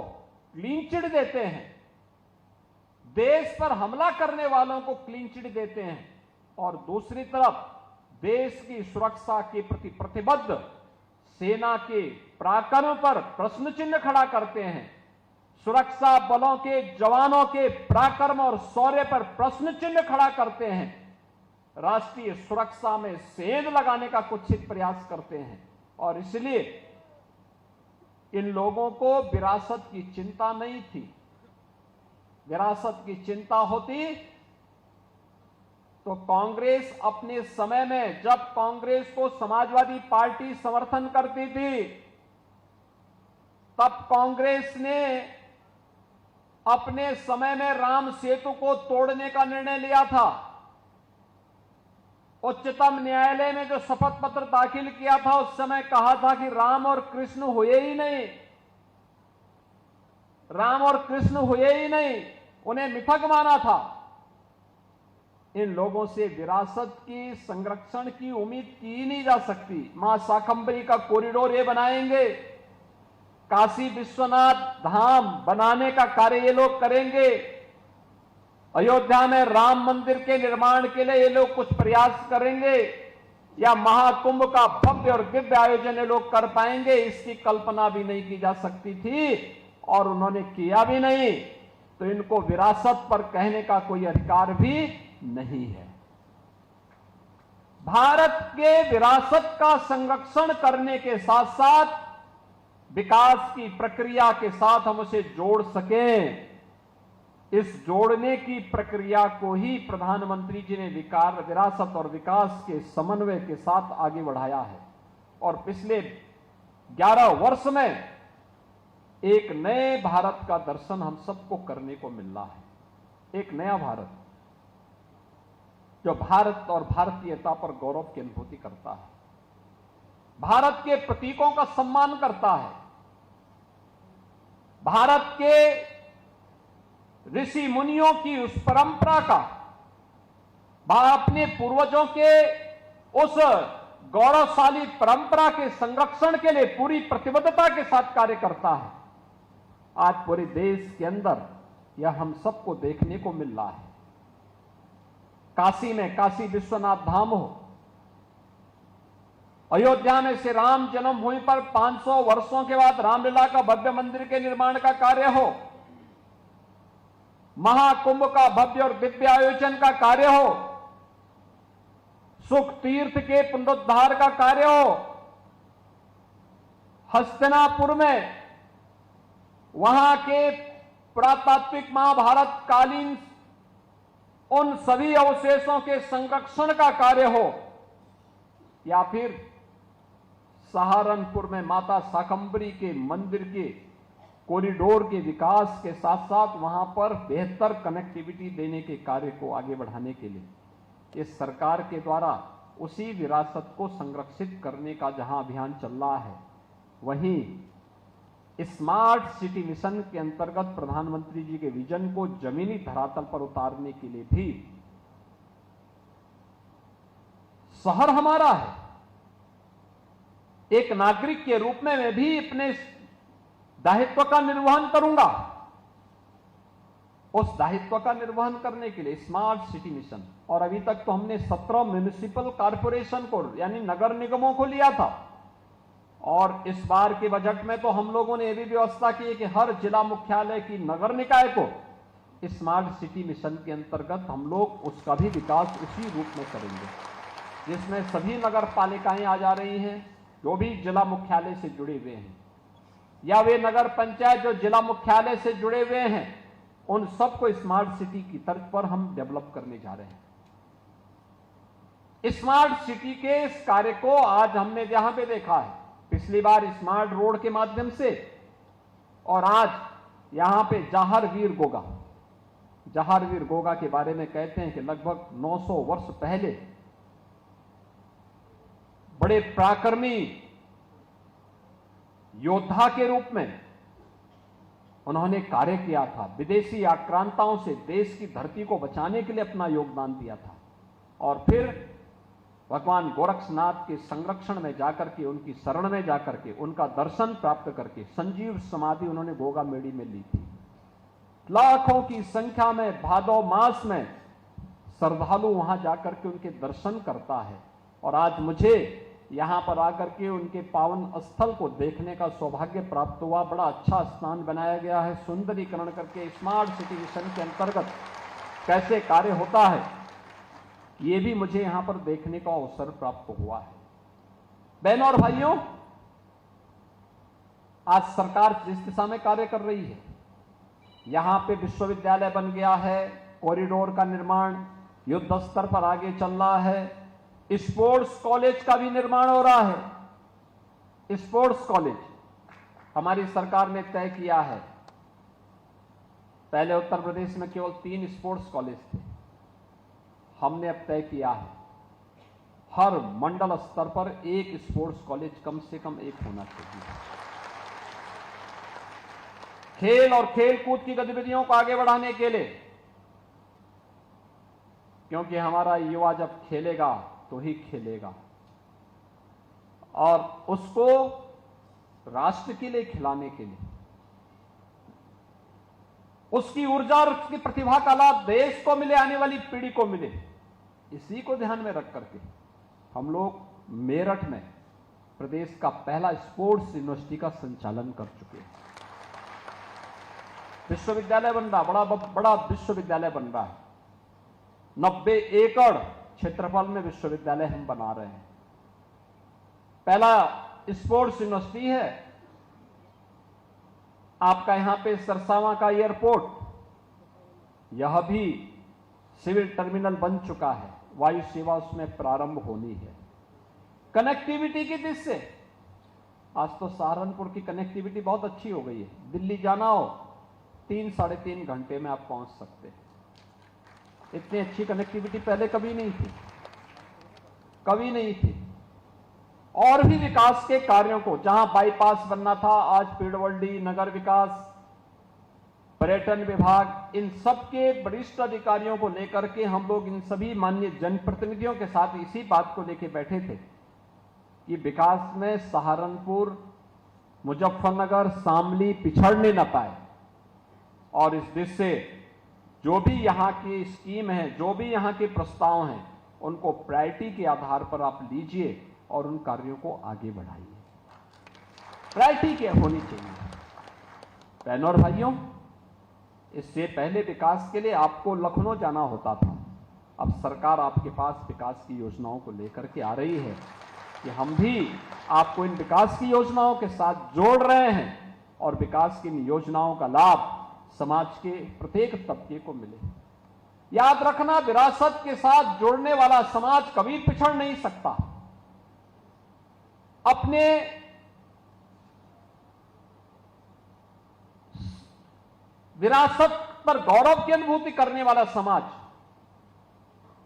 H: क्लीन चिट देते हैं, देश पर हमला करने वालों को क्लीन चिट देते हैं, और दूसरी तरफ देश की सुरक्षा के प्रति प्रतिबद्ध सेना के पराक्रम पर प्रश्न चिन्ह खड़ा करते हैं। सुरक्षा बलों के जवानों के पराक्रम और शौर्य पर प्रश्न चिन्ह खड़ा करते हैं। राष्ट्रीय सुरक्षा में सेंध लगाने का कुत्सित प्रयास करते हैं। और इसलिए इन लोगों को विरासत की चिंता नहीं थी। विरासत की चिंता होती तो कांग्रेस अपने समय में, जब कांग्रेस को समाजवादी पार्टी समर्थन करती थी, तब कांग्रेस ने अपने समय में राम सेतु को तोड़ने का निर्णय लिया था। उच्चतम न्यायालय में जो शपथ पत्र दाखिल किया था, उस समय कहा था कि राम और कृष्ण हुए ही नहीं, राम और कृष्ण हुए ही नहीं, उन्हें मिथक माना था। इन लोगों से विरासत की संरक्षण की उम्मीद की ही नहीं जा सकती। मां शाकंभरी का कॉरिडोर ये बनाएंगे, काशी विश्वनाथ धाम बनाने का कार्य ये लोग करेंगे, अयोध्या में राम मंदिर के निर्माण के लिए ये लोग कुछ प्रयास करेंगे, या महाकुंभ का भव्य और दिव्य आयोजन ये लोग कर पाएंगे, इसकी कल्पना भी नहीं की जा सकती थी और उन्होंने किया भी नहीं। तो इनको विरासत पर कहने का कोई अधिकार भी नहीं है। भारत के विरासत का संरक्षण करने के साथ साथ विकास की प्रक्रिया के साथ हम उसे जोड़ सकें, इस जोड़ने की प्रक्रिया को ही प्रधानमंत्री जी ने विरासत और विकास के समन्वय के साथ आगे बढ़ाया है। और पिछले 11 वर्ष में एक नए भारत का दर्शन हम सबको करने को मिल रहा है। एक नया भारत जो भारत और भारतीयता पर गौरव की अनुभूति करता है, भारत के प्रतीकों का सम्मान करता है, भारत के ऋषि मुनियों की उस परंपरा का, अपने पूर्वजों के उस गौरवशाली परंपरा के संरक्षण के लिए पूरी प्रतिबद्धता के साथ कार्य करता है। आज पूरे देश के अंदर यह हम सबको देखने को मिल रहा है। काशी में काशी विश्वनाथ धाम हो, अयोध्या में श्री राम जन्मभूमि पर 500 वर्षों के बाद रामलीला का भव्य मंदिर के निर्माण का कार्य हो, महाकुंभ का भव्य और दिव्य आयोजन का कार्य हो, सुख तीर्थ के पुनरुद्धार का कार्य हो, हस्तिनापुर में वहां के पुरातात्विक महाभारत कालीन उन सभी अवशेषों के संरक्षण का कार्य हो, या फिर सहारनपुर में माता शाकंभरी के मंदिर के कॉरिडोर के विकास के साथ साथ वहां पर बेहतर कनेक्टिविटी देने के कार्य को आगे बढ़ाने के लिए इस सरकार के द्वारा उसी विरासत को संरक्षित करने का जहां अभियान चल रहा है, वहीं स्मार्ट सिटी मिशन के अंतर्गत प्रधानमंत्री जी के विजन को जमीनी धरातल पर उतारने के लिए भी शहर हमारा है। एक नागरिक के रूप में मैं भी अपने दायित्व का निर्वहन करूंगा। उस दायित्व का निर्वहन करने के लिए स्मार्ट सिटी मिशन, और अभी तक तो हमने 17 म्युनिसिपल कॉर्पोरेशन को यानी नगर निगमों को लिया था, और इस बार के बजट में तो हम लोगों ने यह भी व्यवस्था की है कि हर जिला मुख्यालय की नगर निकाय को स्मार्ट सिटी मिशन के अंतर्गत हम लोग उसका भी विकास उसी रूप में करेंगे, जिसमें सभी नगर पालिकाएं आ जा रही हैं जो भी जिला मुख्यालय से जुड़े हुए हैं, या वे नगर पंचायत जो जिला मुख्यालय से जुड़े हुए हैं, उन सबको स्मार्ट सिटी की तर्ज पर हम डेवलप करने जा रहे हैं। स्मार्ट सिटी के इस कार्य को आज हमने यहां पे देखा है, पिछली बार स्मार्ट रोड के माध्यम से, और आज यहां पे जहार वीर गोगा के बारे में कहते हैं कि लगभग 900 वर्ष पहले बड़े पराक्रमी योद्धा के रूप में उन्होंने कार्य किया था। विदेशी आक्रांताओं से देश की धरती को बचाने के लिए अपना योगदान दिया था और फिर भगवान गोरक्षनाथ के संरक्षण में जाकर के, उनकी शरण में जाकर के, उनका दर्शन प्राप्त करके संजीव समाधि उन्होंने गोगा मेड़ी में ली थी। लाखों की संख्या में भादौ मास में श्रद्धालु वहां जाकर के उनके दर्शन करता है और आज मुझे यहां पर आकर के उनके पावन स्थल को देखने का सौभाग्य प्राप्त हुआ। बड़ा अच्छा स्थान बनाया गया है, सुंदरीकरण करके स्मार्ट सिटी मिशन के अंतर्गत कैसे कार्य होता है, ये भी मुझे यहां पर देखने का अवसर प्राप्त हुआ है। बहनों और भाइयों, आज सरकार जिस दिशा में कार्य कर रही है, यहां पे विश्वविद्यालय बन गया है, कॉरिडोर का निर्माण युद्ध स्तर पर आगे चल रहा है, स्पोर्ट्स कॉलेज का भी निर्माण हो रहा है। स्पोर्ट्स कॉलेज हमारी सरकार ने तय किया है। पहले उत्तर प्रदेश में केवल 3 स्पोर्ट्स कॉलेज थे, हमने अब तय किया है हर मंडल स्तर पर 1 स्पोर्ट्स कॉलेज कम से कम 1 होना चाहिए। खेल और खेल कूद की गतिविधियों को आगे बढ़ाने के लिए, क्योंकि हमारा युवा जब खेलेगा तो ही खेलेगा और उसको राष्ट्र के लिए खिलाने के लिए उसकी ऊर्जा और उसकी प्रतिभा का लाभ देश को मिले, आने वाली पीढ़ी को मिले, इसी को ध्यान में रख करके हम लोग मेरठ में प्रदेश का पहला स्पोर्ट्स यूनिवर्सिटी का संचालन कर चुके हैं। विश्वविद्यालय बन रहा, बड़ा विश्वविद्यालय बन रहा है। 90 एकड़ क्षेत्रफल में विश्वविद्यालय हम बना रहे हैं। पहला स्पोर्ट्स यूनिवर्सिटी है। आपका यहां पे सरसावा का एयरपोर्ट, यह भी सिविल टर्मिनल बन चुका है, वायु सेवा उसमें प्रारंभ होनी है। कनेक्टिविटी की दृष्टि से आज तो सहारनपुर की कनेक्टिविटी बहुत अच्छी हो गई है। दिल्ली जाना हो 3-3.5 घंटे में आप पहुंच सकते हैं। इतनी अच्छी कनेक्टिविटी पहले कभी नहीं थी, कभी नहीं थी। और भी विकास के कार्यों को, जहां बाईपास बनना था, आज पीडब्ल्यूडी, नगर विकास, पर्यटन विभाग, इन सबके वरिष्ठ अधिकारियों को लेकर के हम लोग इन सभी माननीय जनप्रतिनिधियों के साथ इसी बात को लेकर बैठे थे कि विकास में सहारनपुर, मुजफ्फरनगर, शामली पिछड़ने न पाए और इस दृष्टि से जो भी यहाँ की स्कीम है, जो भी यहाँ के प्रस्ताव हैं, उनको प्रायोरिटी के आधार पर आप लीजिए और उन कार्यों को आगे बढ़ाइए। प्रायोरिटी क्या होनी चाहिए? बहनों और भाइयों, इससे पहले विकास के लिए आपको लखनऊ जाना होता था। अब सरकार आपके पास विकास की योजनाओं को लेकर के आ रही है कि हम भी आपको इन विकास की योजनाओं के साथ जोड़ रहे हैं और विकास की इन योजनाओं का लाभ समाज के प्रत्येक तबके को मिले। याद रखना, विरासत के साथ जुड़ने वाला समाज कभी पिछड़ नहीं सकता। अपने विरासत पर गौरव की अनुभूति करने वाला समाज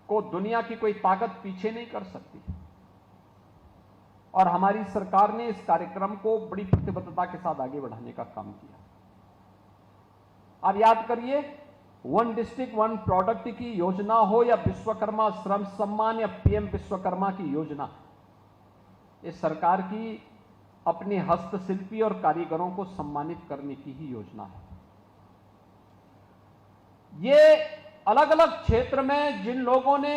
H: को दुनिया की कोई ताकत पीछे नहीं कर सकती। और हमारी सरकार ने इस कार्यक्रम को बड़ी प्रतिबद्धता के साथ आगे बढ़ाने का काम किया। आप याद करिए, 1 डिस्ट्रिक्ट 1 प्रोडक्ट की योजना हो या विश्वकर्मा श्रम सम्मान या पीएम विश्वकर्मा की योजना, इस सरकार की अपने हस्तशिल्पी और कारीगरों को सम्मानित करने की ही योजना है। ये अलग अलग क्षेत्र में जिन लोगों ने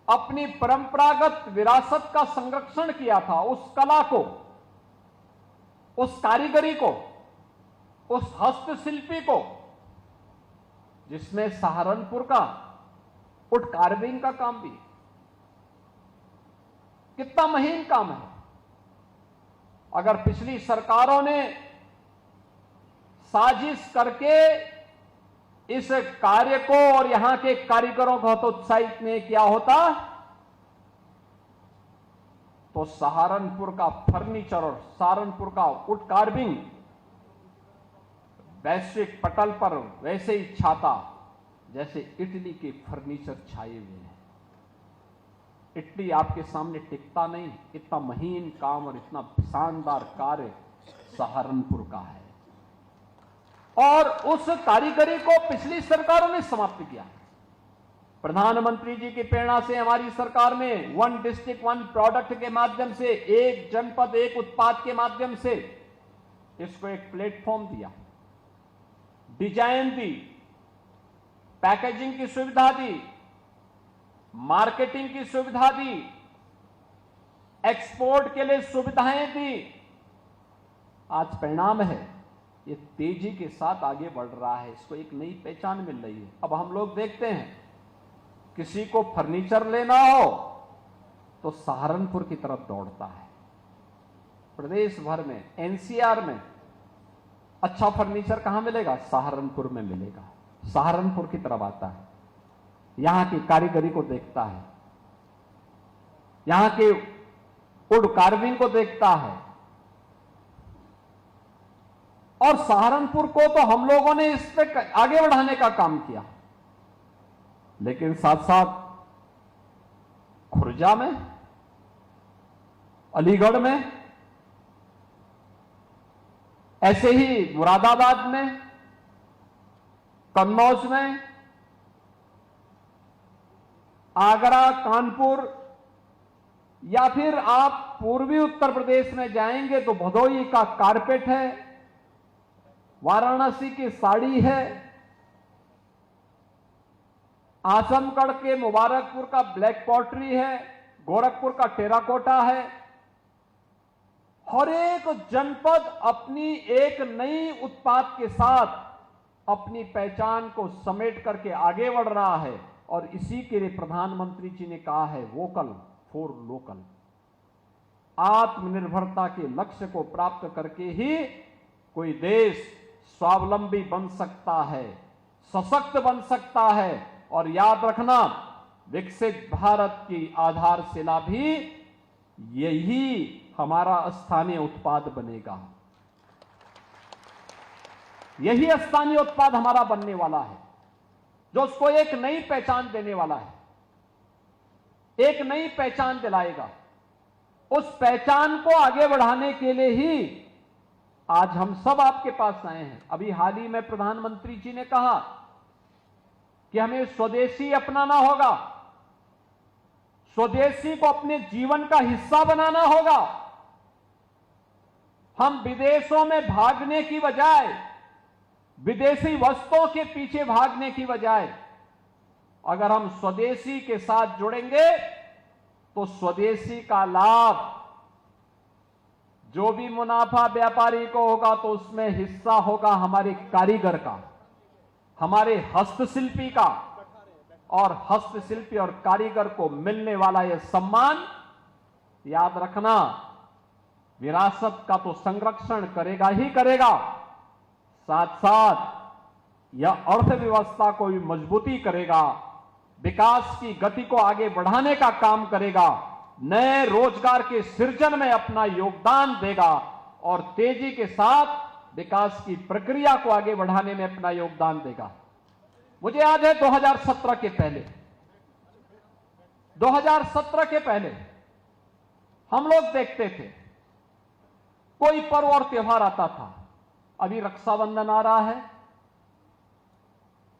H: अपनी परंपरागत विरासत का संरक्षण किया था, उस कला को, उस कारीगरी को, उस हस्तशिल्पी को, जिसमें सहारनपुर का वुड कार्विंग का काम भी, कितना महीन काम है। अगर पिछली सरकारों ने साजिश करके इस कार्य को और यहां के कारीगरों को हतोत्साहित नहीं किया होता, तो सहारनपुर का फर्नीचर और सहारनपुर का वुड कार्विंग वैश्विक पटल पर वैसे ही छाता जैसे इटली के फर्नीचर छाए हुए हैं। इटली आपके सामने टिकता नहीं। इतना महीन काम और इतना शानदार कार्य सहारनपुर का है। और उस कारीगरी को पिछली सरकारों ने समाप्त किया। प्रधानमंत्री जी की प्रेरणा से हमारी सरकार ने वन डिस्ट्रिक्ट वन प्रोडक्ट के माध्यम से, एक जनपद एक उत्पाद के माध्यम से इसको एक प्लेटफॉर्म दिया, डिजाइन दी, पैकेजिंग की सुविधा दी, मार्केटिंग की सुविधा दी, एक्सपोर्ट के लिए सुविधाएं दी। आज परिणाम है, ये तेजी के साथ आगे बढ़ रहा है, इसको एक नई पहचान मिल रही है। अब हम लोग देखते हैं, किसी को फर्नीचर लेना हो तो सहारनपुर की तरफ दौड़ता है। प्रदेश भर में, एनसीआर में अच्छा फर्नीचर कहां मिलेगा? सहारनपुर में मिलेगा। सहारनपुर की तरफ आता है, यहां की कारीगरी को देखता है, यहां के वुड कार्विंग को देखता है। और सहारनपुर को तो हम लोगों ने इस पे आगे बढ़ाने का काम किया, लेकिन साथ साथ खुर्जा में, अलीगढ़ में, ऐसे ही मुरादाबाद में, कन्नौज में, आगरा, कानपुर, या फिर आप पूर्वी उत्तर प्रदेश में जाएंगे तो भदोही का कारपेट है, वाराणसी की साड़ी है, आजमगढ़ के मुबारकपुर का ब्लैक पॉटरी है, गोरखपुर का टेराकोटा है। हर एक जनपद अपनी एक नई उत्पाद के साथ अपनी पहचान को समेट करके आगे बढ़ रहा है। और इसी के लिए प्रधानमंत्री जी ने कहा है, वोकल फॉर लोकल। आत्मनिर्भरता के लक्ष्य को प्राप्त करके ही कोई देश स्वावलंबी बन सकता है, सशक्त बन सकता है। और याद रखना, विकसित भारत की आधारशिला भी यही हमारा स्थानीय उत्पाद बनेगा। यही स्थानीय उत्पाद हमारा बनने वाला है, जो उसको एक नई पहचान देने वाला है, एक नई पहचान दिलाएगा। उस पहचान को आगे बढ़ाने के लिए ही आज हम सब आपके पास आए हैं। अभी हाल ही में प्रधानमंत्री जी ने कहा कि हमें स्वदेशी अपनाना होगा, स्वदेशी को अपने जीवन का हिस्सा बनाना होगा। हम विदेशों में भागने की बजाय, विदेशी वस्तुओं के पीछे भागने की बजाय, अगर हम स्वदेशी के साथ जुड़ेंगे तो स्वदेशी का लाभ, जो भी मुनाफा व्यापारी को होगा तो उसमें हिस्सा होगा हमारे कारीगर का, हमारे हस्तशिल्पी का। और हस्तशिल्पी और कारीगर को मिलने वाला यह सम्मान, याद रखना, विरासत का तो संरक्षण करेगा ही करेगा, साथ साथ यह अर्थव्यवस्था को भी मजबूती करेगा, विकास की गति को आगे बढ़ाने का काम करेगा, नए रोजगार के सृजन में अपना योगदान देगा और तेजी के साथ विकास की प्रक्रिया को आगे बढ़ाने में अपना योगदान देगा। मुझे याद है 2017 के पहले, 2017 के पहले हम लोग देखते थे, कोई पर्व और त्योहार आता था। अभी रक्षाबंधन आ रहा है,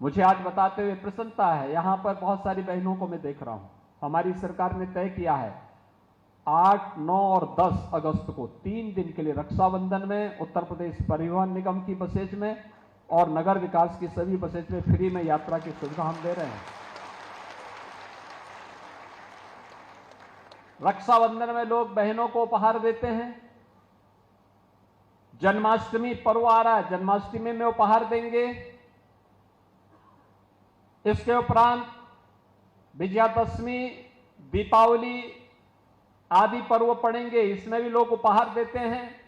H: मुझे आज बताते हुए प्रसन्नता है, यहां पर बहुत सारी बहनों को मैं देख रहा हूं। हमारी सरकार ने तय किया है 8, 9 और 10 अगस्त को 3 दिन के लिए रक्षाबंधन में उत्तर प्रदेश परिवहन निगम की बसेज में और नगर विकास की सभी बसेज में फ्री में यात्रा की सुविधा हम दे रहे हैं। रक्षाबंधन में लोग बहनों को उपहार देते हैं। जन्माष्टमी पर्व आ रहा है, जन्माष्टमी में उपहार देंगे। इसके उपरांत विजयादशमी, दीपावली आदि पर्व पड़ेंगे, इसमें भी लोग उपहार देते हैं।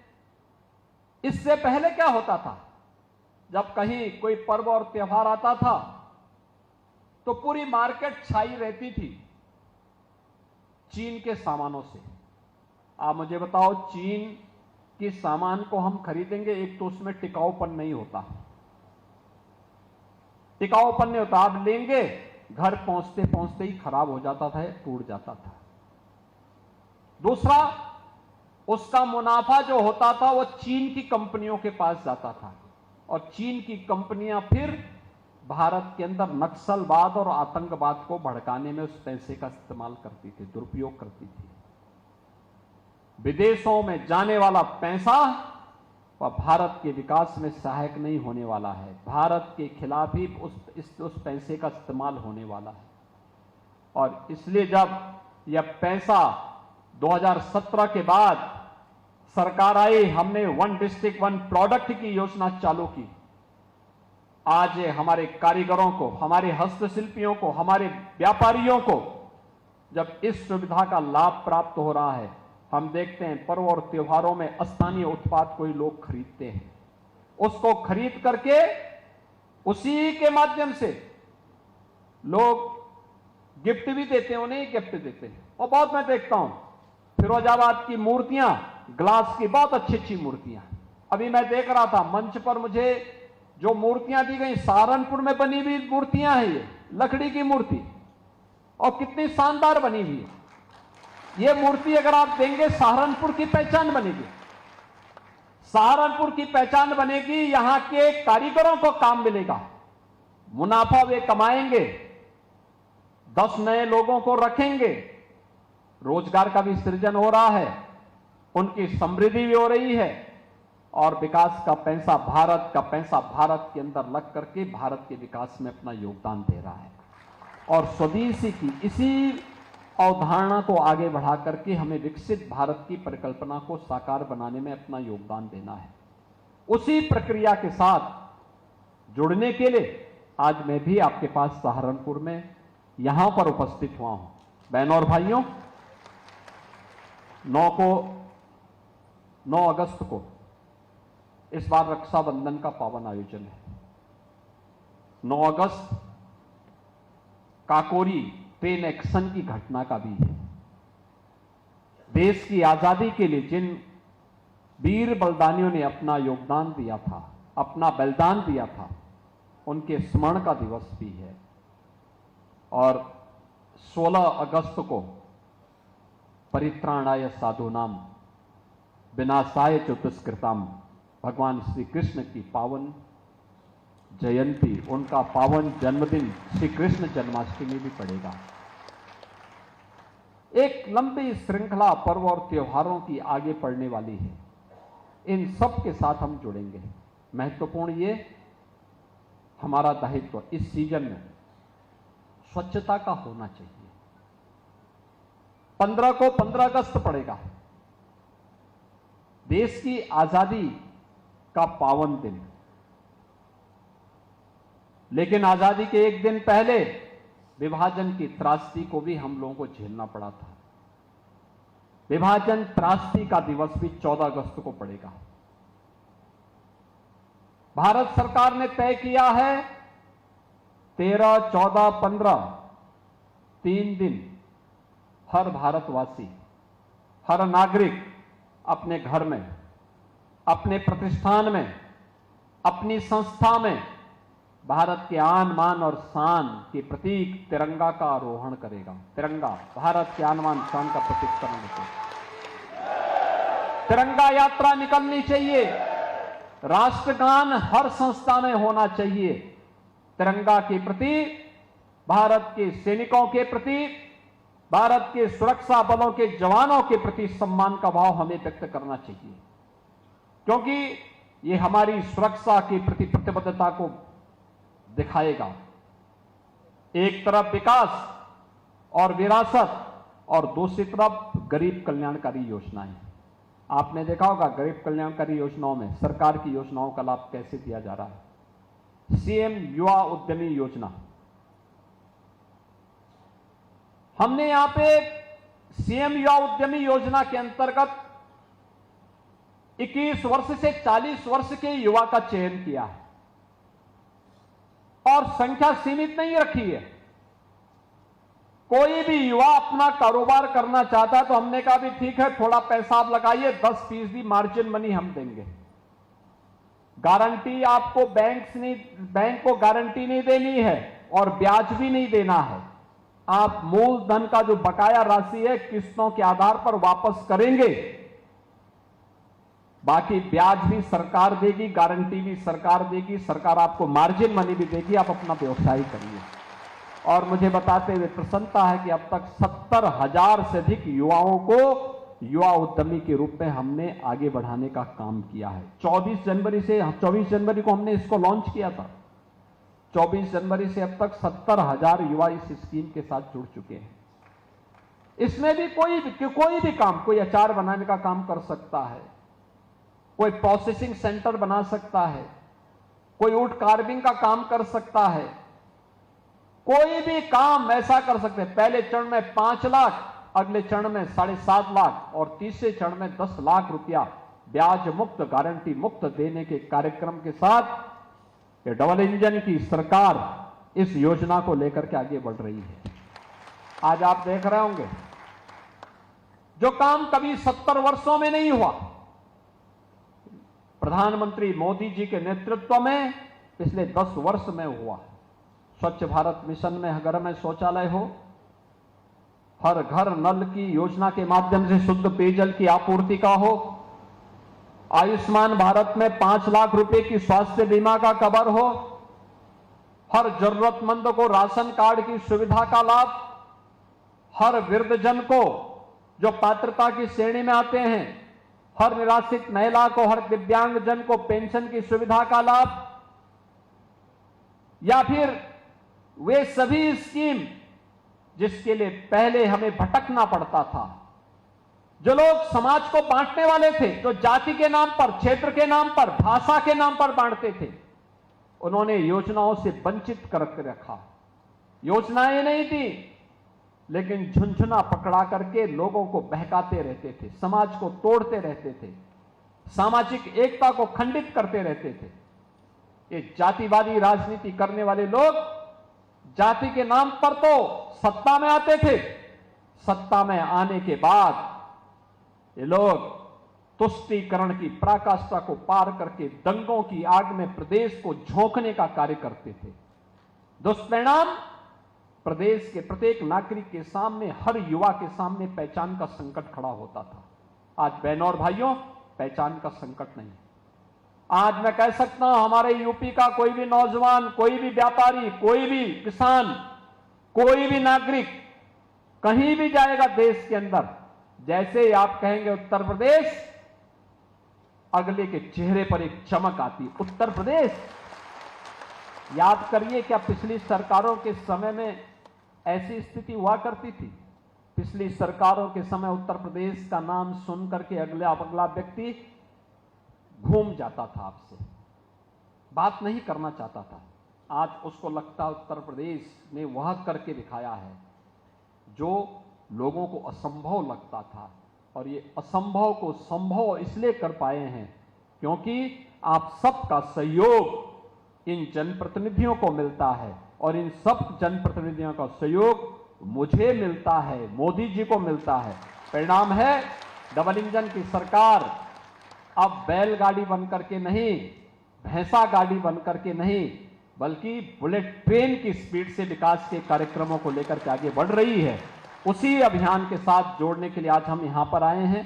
H: इससे पहले क्या होता था, जब कहीं कोई पर्व और त्योहार आता था तो पूरी मार्केट छाई रहती थी चीन के सामानों से। आप मुझे बताओ, चीन के सामान को हम खरीदेंगे, एक तो उसमें टिकाऊपन नहीं होता, टिकाऊपन नहीं होता। आप लेंगे, घर पहुंचते पहुंचते ही खराब हो जाता था, टूट जाता था। दूसरा, उसका मुनाफा जो होता था वो चीन की कंपनियों के पास जाता था और चीन की कंपनियां फिर भारत के अंदर नक्सलवाद और आतंकवाद को भड़काने में उस पैसे का इस्तेमाल करती थी, दुरुपयोग करती थी। विदेशों में जाने वाला पैसा वह भारत के विकास में सहायक नहीं होने वाला है, भारत के खिलाफ ही उस पैसे का इस्तेमाल होने वाला है। और इसलिए जब यह पैसा 2017 के बाद सरकार आई, हमने वन डिस्ट्रिक्ट वन प्रोडक्ट की योजना चालू की। आज हमारे कारीगरों को, हमारे हस्तशिल्पियों को, हमारे व्यापारियों को जब इस सुविधा का लाभ प्राप्त हो रहा है, हम देखते हैं पर्व और त्योहारों में स्थानीय उत्पाद कोई लोग खरीदते हैं, उसको खरीद करके उसी के माध्यम से लोग गिफ्ट भी देते हैं, उन्हें गिफ्ट देते हैं। और बहुत मैं देखता हूं फिरोजाबाद की मूर्तियां, ग्लास की बहुत अच्छी अच्छी मूर्तियां। अभी मैं देख रहा था मंच पर, मुझे जो मूर्तियां दी गई सहारनपुर में बनी हुई मूर्तियां हैं, ये लकड़ी की मूर्ति और कितनी शानदार बनी हुई है। ये मूर्ति अगर आप देंगे सहारनपुर की पहचान बनेगी, सहारनपुर की पहचान बनेगी, यहां के कारीगरों को काम मिलेगा, मुनाफा वे कमाएंगे, 10 नए लोगों को रखेंगे, रोजगार का भी सृजन हो रहा है, उनकी समृद्धि भी हो रही है और विकास का पैसा, भारत का पैसा भारत के अंदर लग करके भारत के विकास में अपना योगदान दे रहा है। और स्वदेशी की इसी अवधारणा को आगे बढ़ा करके हमें विकसित भारत की परिकल्पना को साकार बनाने में अपना योगदान देना है। उसी प्रक्रिया के साथ जुड़ने के लिए आज मैं भी आपके पास सहारनपुर में यहां पर उपस्थित हुआ हूं। बहनों और भाइयों, 9 अगस्त को इस बार रक्षाबंधन का पावन आयोजन है। 9 अगस्त काकोरी ट्रेन एक्शन की घटना का भी है। देश की आजादी के लिए जिन वीर बलिदानियों ने अपना योगदान दिया था, अपना बलिदान दिया था, उनके स्मरण का दिवस भी है। और 16 अगस्त को परित्राणाय साधूनाम विनाशाय च दुष्कृताम, भगवान श्री कृष्ण की पावन जयंती, उनका पावन जन्मदिन श्री कृष्ण जन्माष्टमी भी पड़ेगा। एक लंबी श्रृंखला पर्व और त्योहारों की आगे पड़ने वाली है। इन सब के साथ हम जुड़ेंगे। महत्वपूर्ण ये हमारा दायित्व इस सीजन में स्वच्छता का होना चाहिए। 15 को 15 अगस्त पड़ेगा, देश की आजादी का पावन दिन। लेकिन आजादी के एक दिन पहले विभाजन की त्रासदी को भी हम लोगों को झेलना पड़ा था। विभाजन त्रासदी का दिवस भी 14 अगस्त को पड़ेगा। भारत सरकार ने तय किया है 13, 14, 15 3 दिन हर भारतवासी, हर नागरिक अपने घर में, अपने प्रतिष्ठान में, अपनी संस्था में भारत के आन मान और शान के प्रतीक तिरंगा का आरोहण करेगा। तिरंगा भारत के आन मान शान का प्रतीक करने को तिरंगा यात्रा निकलनी चाहिए। राष्ट्रगान हर संस्था में होना चाहिए। तिरंगा के प्रति, भारत के सैनिकों के प्रति, भारत के सुरक्षा बलों के जवानों के प्रति सम्मान का भाव हमें व्यक्त करना चाहिए, क्योंकि ये हमारी सुरक्षा के प्रति प्रतिबद्धता को दिखाएगा। एक तरफ विकास और विरासत और दूसरी तरफ गरीब कल्याणकारी योजनाएं। आपने देखा होगा गरीब कल्याणकारी योजनाओं में सरकार की योजनाओं का लाभ कैसे दिया जा रहा है। सीएम युवा उद्यमी योजना, हमने यहां पे सीएम युवा उद्यमी योजना के अंतर्गत 21 वर्ष से 40 वर्ष के युवा का चयन किया है और संख्या सीमित नहीं रखी है। कोई भी युवा अपना कारोबार करना चाहता है तो हमने कहा भी ठीक है, थोड़ा पैसा आप लगाइए, 10% मार्जिन मनी हम देंगे। गारंटी आपको बैंक को गारंटी नहीं देनी है और ब्याज भी नहीं देना है। आप मूलधन का जो बकाया राशि है किस्तों के आधार पर वापस करेंगे बाकी ब्याज भी सरकार देगी, गारंटी भी सरकार देगी, सरकार आपको मार्जिन मनी भी देगी, आप अपना व्यवसाय करिए। और मुझे बताते हुए प्रसन्नता है कि अब तक 70,000 से अधिक युवाओं को युवा उद्यमी के रूप में हमने आगे बढ़ाने का काम किया है। 24 जनवरी को हमने इसको लॉन्च किया था। 24 जनवरी से अब तक 70,000 युवा इस स्कीम के साथ जुड़ चुके हैं। इसमें भी कोई भी काम, कोई अचार बनाने का काम कर सकता है, कोई प्रोसेसिंग सेंटर बना सकता है, कोई वुड कार्विंग का काम कर सकता है, कोई भी काम ऐसा कर सकते हैं। पहले चरण में 5 लाख, अगले चरण में 7.5 लाख और तीसरे चरण में 10 लाख रुपया ब्याज मुक्त, गारंटी मुक्त देने के कार्यक्रम के साथ ये डबल इंजन की सरकार इस योजना को लेकर के आगे बढ़ रही है। आज आप देख रहे होंगे जो काम कभी 70 वर्षों में नहीं हुआ, प्रधानमंत्री मोदी जी के नेतृत्व में पिछले 10 वर्ष में हुआ। स्वच्छ भारत मिशन में घर में शौचालय हो, हर घर नल की योजना के माध्यम से शुद्ध पेयजल की आपूर्ति का हो, आयुष्मान भारत में 5 लाख रुपए की स्वास्थ्य बीमा का कवर हो, हर जरूरतमंद को राशन कार्ड की सुविधा का लाभ, हर वृद्धजन को जो पात्रता की श्रेणी में आते हैं, हर निराश्रित महिला को, हर दिव्यांगजन को पेंशन की सुविधा का लाभ, या फिर वे सभी स्कीम जिसके लिए पहले हमें भटकना पड़ता था, जो लोग समाज को बांटने वाले थे, जो जाति के नाम पर, क्षेत्र के नाम पर, भाषा के नाम पर बांटते थे, उन्होंने योजनाओं से वंचित करके रखा। योजनाएं नहीं थी, लेकिन झुनझुना पकड़ा करके लोगों को बहकाते रहते थे, समाज को तोड़ते रहते थे, सामाजिक एकता को खंडित करते रहते थे। ये जातिवादी राजनीति करने वाले लोग जाति के नाम पर तो सत्ता में आते थे, सत्ता में आने के बाद ये लोग तुष्टीकरण की पराकाष्ठा को पार करके दंगों की आग में प्रदेश को झोंकने का कार्य करते थे। दुष्परिणाम प्रदेश के प्रत्येक नागरिक के सामने, हर युवा के सामने पहचान का संकट खड़ा होता था। आज बहनों और भाइयों, पहचान का संकट नहीं। आज मैं कह सकता हूं, हमारे यूपी का कोई भी नौजवान, कोई भी व्यापारी, कोई भी किसान, कोई भी नागरिक कहीं भी जाएगा देश के अंदर, जैसे ही आप कहेंगे उत्तर प्रदेश, अगले के चेहरे पर एक चमक आती। उत्तर प्रदेश, याद करिए क्या पिछली सरकारों के समय में ऐसी स्थिति हुआ करती थी? पिछली सरकारों के समय उत्तर प्रदेश का नाम सुन करके अगला व्यक्ति घूम जाता था, आपसे बात नहीं करना चाहता था। आज उसको लगता उत्तर प्रदेश ने वह करके दिखाया है जो लोगों को असंभव लगता था, और ये असंभव को संभव इसलिए कर पाए हैं क्योंकि आप सबका सहयोग इन जनप्रतिनिधियों को मिलता है, और इन सब जनप्रतिनिधियों का सहयोग मुझे मिलता है, मोदी जी को मिलता है। परिणाम है डबल इंजन की सरकार अब बैलगाड़ी बनकर के नहीं, भैंसा गाड़ी बनकर के नहीं, बल्कि बुलेट ट्रेन की स्पीड से विकास के कार्यक्रमों को लेकर के आगे बढ़ रही है। उसी अभियान के साथ जोड़ने के लिए आज हम यहां पर आए हैं।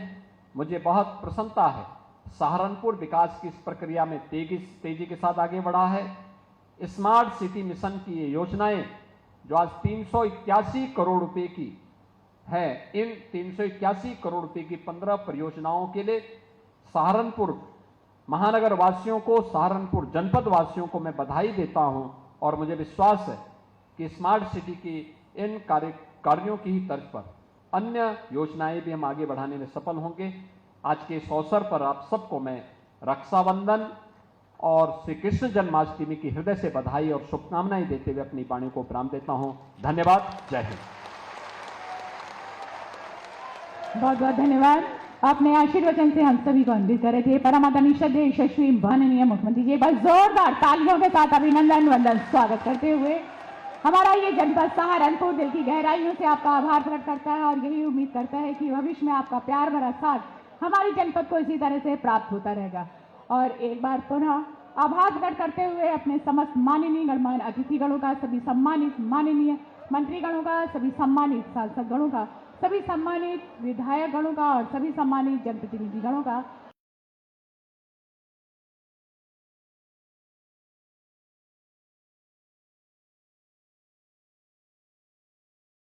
H: मुझे बहुत प्रसन्नता है, सहारनपुर विकास की इस प्रक्रिया में तेजी के साथ आगे बढ़ा है। स्मार्ट सिटी मिशन की ये योजनाएं जो आज 381 करोड़ रुपए की है, इन 381 करोड़ रुपए की 15 परियोजनाओं के लिए सहारनपुर महानगर वासियों को, सहारनपुर जनपद वासियों को मैं बधाई देता हूं, और मुझे विश्वास है कि स्मार्ट सिटी की इन कार्यों की ही तर्ज पर अन्य योजनाएं भी हम आगे बढ़ाने में सफल होंगे। आज के इस अवसर पर आप सबको मैं रक्षाबंधन और श्री कृष्ण जन्माष्टमी की हृदय से बधाई और शुभकामनाएं देते हुए अपनी वाणी को विराम देता हूं। धन्यवाद। जय हिंद।
A: बहुत बहुत धन्यवाद। आपने आशीर्वचन से हम सभी को अन्वित करे थे। परमादरणीय श्रद्धेय यशस्वी माननीय मुख्यमंत्री जी, बस जोरदार तालियों के साथ अभिनंदन वंदन स्वागत करते हुए हमारा ये जनपद सहारनपुर दिल की गहराइयों से आपका आभार प्रकट करता है, और यही उम्मीद करता है कि भविष्य में आपका प्यार भरा साथ हमारी जनपद को इसी तरह से प्राप्त होता रहेगा। और एक बार पुनः आभार प्रकट करते हुए अपने समस्त माननीय गणमान्य अतिथिगणों का, सभी सम्मानित माननीय मंत्रीगणों का, सभी सम्मानित सांसदगणों का, सभी सम्मानित विधायकगणों का और सभी सम्मानित जनप्रतिनिधिगणों का